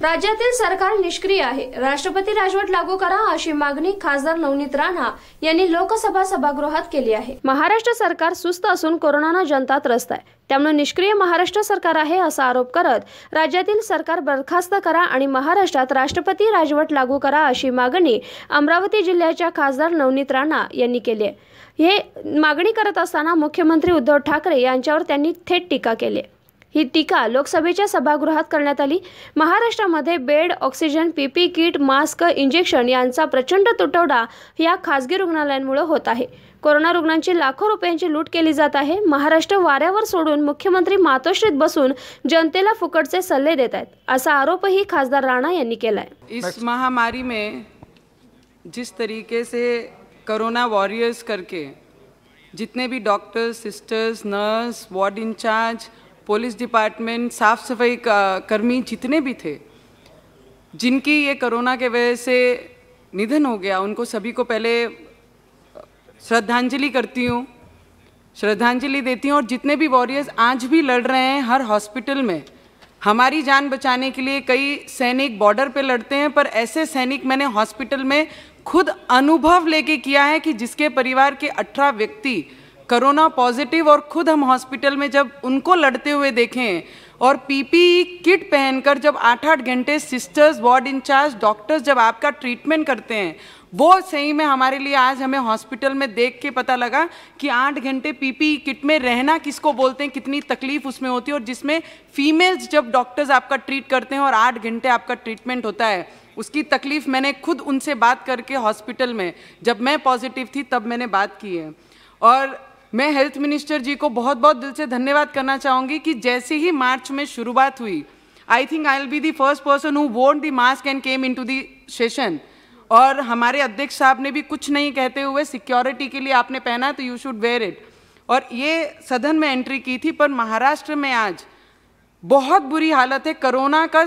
राज्यातील सरकार निष्क्रिय आहे. राष्ट्रपती राजवट लागू करा अशी मागणी खासदार नवनीत राणा यांनी लोकसभा सभागृहात केली आहे. महाराष्ट्र सरकार सुस्त असून कोरोनानं जनता त्रस्त आहे, त्यामुळे निष्क्रिय महाराष्ट्र सरकार आहे असा आरोप करत राज्यातील सरकार बरखास्त करा आणि महाराष्ट्रात राष्ट्रपती राजवट लागू करा अशी मागणी अमरावती जिल्ह्याच्या खासदार नवनीत राणा यांनी केली आहे. हे मागणी करत असताना मुख्यमंत्री उद्धव ठाकरे यांच्यावर त्यांनी थेट टीका केली. ही टीका लोकसभेच्या सभागृहात करण्यात आली. महाराष्ट्रामध्ये bed, oxygen, PP kit, mask, injection यांचा प्रचंड तुटवडा या खासगी रुग्णालयांमुळे होत आहे. कोरोना रुग्णांची लाखो रुपयांची लूट केली जात आहे. महाराष्ट्र वाऱ्यावर सोडून मुख्यमंत्री मातोश्रीत बसून जनतेला फुकटचे सल्ले देत आहेत असा आरोपही खासदार राणा यांनी केलाय. इस महामारी में जिस तरीके से कोरोना वॉरियर्स करके जितने भी doctors, sisters, nurse, ward in charge, police department, साफ सफाई कर्मी जितने भी थे जिनकी ये कोरोना के वजह से निधन हो गया, उनको सभी को पहले श्रद्धांजलि करती हूँ, श्रद्धांजलि देती हूँ। और जितने भी वॉरियर्स आज भी लड़ रहे हैं हर हॉस्पिटल में हमारी जान बचाने के लिए, कई सैनिक बॉर्डर पे लड़ते हैं, पर ऐसे सैनिक मैंने हॉस्पिटल में खुद अनुभव लेके किया है कि जिसके परिवार के 18 व्यक्ति कोरोना पॉजिटिव, और खुद हम हॉस्पिटल में जब उनको लड़ते हुए देखें और पीपीई किट पहनकर जब 8-8 घंटे सिस्टर्स, वार्ड इंचार्ज, डॉक्टर्स जब आपका ट्रीटमेंट करते हैं, वो सही में हमारे लिए आज हमें हॉस्पिटल में देख के पता लगा कि 8 घंटे पीपीई किट में रहना किसको बोलते हैं, कितनी तकलीफ उसमें होती है। और जिसमें फीमेल्स जब डॉक्टर्स आपका ट्रीट करते हैं और 8 घंटे आपका ट्रीटमेंट होता है, उसकी तकलीफ मैंने खुद उनसे बात करके हॉस्पिटल में जब मैं पॉजिटिव थी तब मैंने बात की है। और मैं हेल्थ मिनिस्टर जी को बहुत बहुत दिल से धन्यवाद करना चाहूँगी कि जैसे ही मार्च में शुरुआत हुई, I think I will be the first person who won the mask and came into the session. और हमारे अध्यक्ष साहब ने भी कुछ नहीं कहते हुए सिक्योरिटी के लिए आपने पहना तो यू शुड वेयर इट, और ये सदन में एंट्री की थी। पर महाराष्ट्र में आज बहुत बुरी हालत है, कोरोना का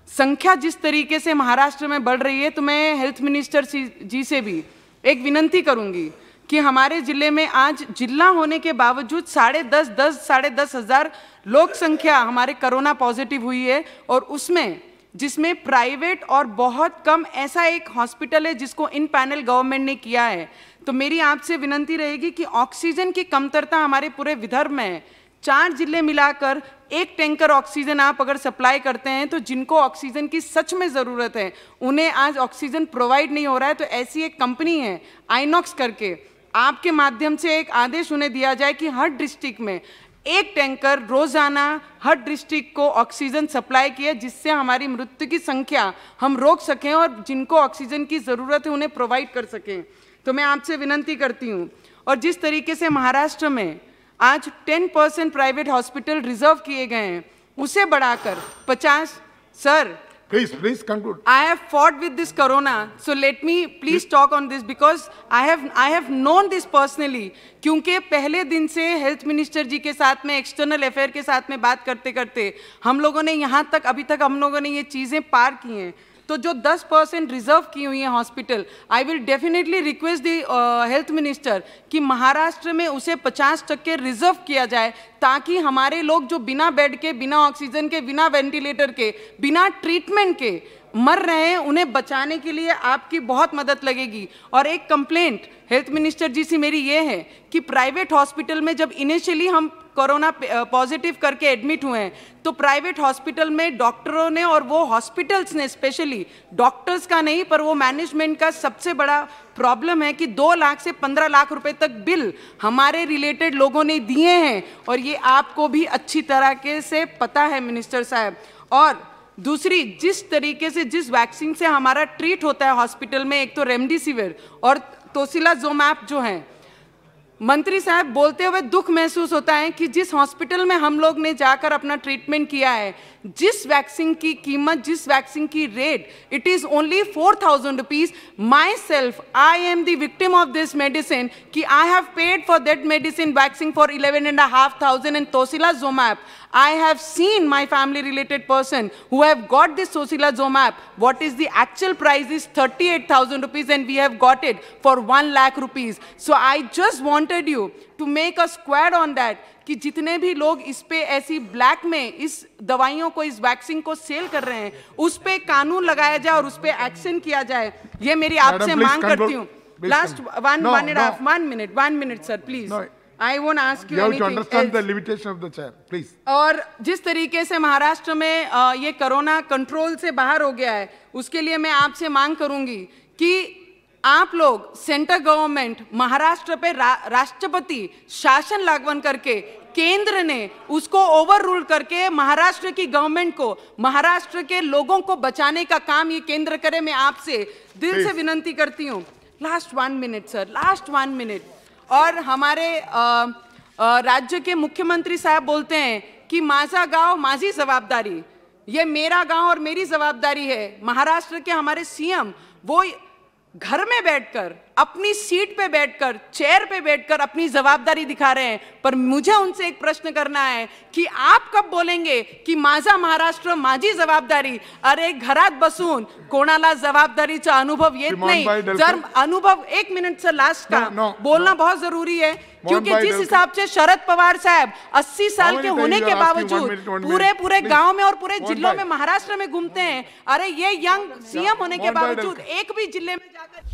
संख्या जिस तरीके से महाराष्ट्र में बढ़ रही है, तो मैं हेल्थ मिनिस्टर जी से भी एक विनंती करूँगी कि हमारे ज़िले में आज जिला होने के बावजूद 10,500 हज़ार लोक संख्या हमारे कोरोना पॉजिटिव हुई है, और उसमें जिसमें प्राइवेट और बहुत कम ऐसा एक हॉस्पिटल है जिसको इन पैनल गवर्नमेंट ने किया है। तो मेरी आपसे विनंती रहेगी कि ऑक्सीजन की कमतरता हमारे पूरे विदर्भ में है। 4 जिले मिलाकर 1 टैंकर ऑक्सीजन आप अगर सप्लाई करते हैं, तो जिनको ऑक्सीजन की सच में ज़रूरत है उन्हें आज ऑक्सीजन प्रोवाइड नहीं हो रहा है। तो ऐसी एक कंपनी है आइनॉक्स करके, आपके माध्यम से एक आदेश उन्हें दिया जाए कि हर डिस्ट्रिक्ट में 1 टैंकर रोज़ाना हर डिस्ट्रिक्ट को ऑक्सीजन सप्लाई किए, जिससे हमारी मृत्यु की संख्या हम रोक सकें और जिनको ऑक्सीजन की ज़रूरत है उन्हें प्रोवाइड कर सकें। तो मैं आपसे विनंती करती हूँ। और जिस तरीके से महाराष्ट्र में आज 10% प्राइवेट हॉस्पिटल रिजर्व किए गए हैं, उसे बढ़ाकर 50। Sir, Please conclude. I have fought with this corona, so let me please talk on this because I have known this personally. क्योंकि पहले दिन से हेल्थ मिनिस्टर जी के साथ में, एक्सटर्नल अफेयर के साथ में बात करते करते हम लोगों ने यहाँ तक अभी तक हम लोगों ने ये चीज़ें पार की हैं। तो जो 10% रिजर्व की हुई है hospital, I will definitely request the health minister कि महाराष्ट्र में उसे 50% रिजर्व किया जाए, ताकि हमारे लोग जो बिना बेड के, बिना ऑक्सीजन के, बिना वेंटिलेटर के, बिना ट्रीटमेंट के मर रहे हैं, उन्हें बचाने के लिए आपकी बहुत मदद लगेगी। और एक कंप्लेंट हेल्थ मिनिस्टर जी से मेरी ये है कि प्राइवेट हॉस्पिटल में जब इनिशियली हम कोरोना पॉजिटिव करके एडमिट हुए हैं, तो प्राइवेट हॉस्पिटल में डॉक्टरों ने और वो हॉस्पिटल्स ने, स्पेशली डॉक्टर्स का नहीं पर वो मैनेजमेंट का सबसे बड़ा प्रॉब्लम है कि 2 लाख से 15 लाख रुपए तक बिल हमारे रिलेटेड लोगों ने दिए हैं, और ये आपको भी अच्छी तरह से पता है मिनिस्टर साहब। और दूसरी, जिस तरीके से जिस वैक्सीन से हमारा ट्रीट होता है हॉस्पिटल में, एक तो रेमडेसिविर और टोसिलाज़ोमैब जो हैं, मंत्री साहब बोलते हुए दुख महसूस होता है कि जिस हॉस्पिटल में हम लोग ने जाकर अपना ट्रीटमेंट किया है, जिस वैक्सीन की कीमत, जिस वैक्सीन की rate, it is only 4,000 rupees. My self, I am the victim of this medicine कि I have paid for that medicine vaccine for 11,500 and tocilizumab I have seen my family related person who have got this Tocilizumab. What is the actual price is 38,000 rupees and we have got it for 1 lakh rupees. So I just want wanted you to make a squad on that कि जितने भी लोग इस पे ऐसी black में इस दवाइयों को, इस वैक्सीन को सेल कर रहे हैं, उस पे कानून लगाया जाए और उस पे एक्शन किया जाए, ये मेरी आपसे मांग करती हूँ। Last one minute sir please. No. I won't ask you anything. You have to understand the limitation of the chair, please. और जिस तरीके से महाराष्ट्र में ये कोरोना कंट्रोल से बाहर हो गया है, उसके लिए मैं आपसे मांग करूंगी कि आप लोग सेंट्रल गवर्नमेंट महाराष्ट्र पे राष्ट्रपति शासन लागू करके केंद्र ने उसको ओवर रूल करके महाराष्ट्र की गवर्नमेंट को, महाराष्ट्र के लोगों को बचाने का काम ये केंद्र करे। मैं आपसे दिल से विनंती करती हूँ। Last 1 minute sir, last 1 minute. और हमारे राज्य के मुख्यमंत्री साहब बोलते हैं कि माझा गांव माझी जवाबदारी, ये मेरा गांव और मेरी जवाबदारी है। महाराष्ट्र के हमारे सीएम वो घर में बैठकर, अपनी सीट पे बैठकर, चेयर पे बैठकर अपनी जवाबदारी दिखा रहे हैं। पर मुझे उनसे एक प्रश्न करना है कि आप कब बोलेंगे कि माझा महाराष्ट्र माझी जबाबदारी? अरे घरात बसून कोणाला जबाबदारीचा अनुभव येत नाही। जर अनुभव, 1 मिनट से लास्ट का बोलना बहुत जरूरी है, क्योंकि जिस हिसाब से शरद पवार साहब 80 साल के होने के बावजूद पूरे गांव में और पूरे जिलों में महाराष्ट्र में घूमते हैं। अरे ये यंग सीएम होने के बावजूद एक भी जिले में जाकर